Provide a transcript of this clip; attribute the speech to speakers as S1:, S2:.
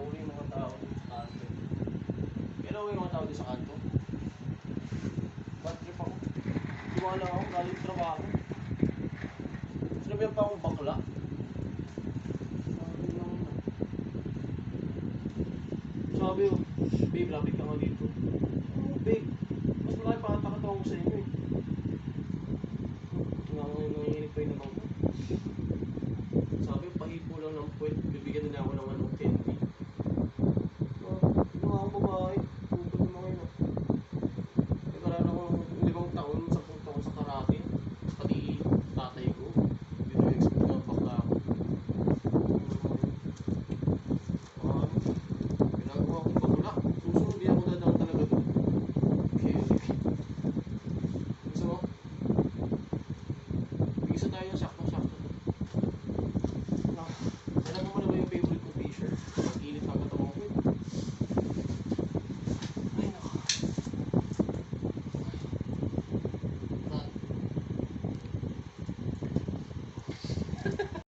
S1: uli yung mga tao dito sa kanto. Kailan uli yung mga tao dito sa kanto? Bad trip ako. Tiwala ako, galing trabaho. Sinabihan pa akong bakla. Sabi lang na. Sabi ko, babe, lapit ka nga dito. Oh, babe, mas malaki pa katakot ako sa inyo eh.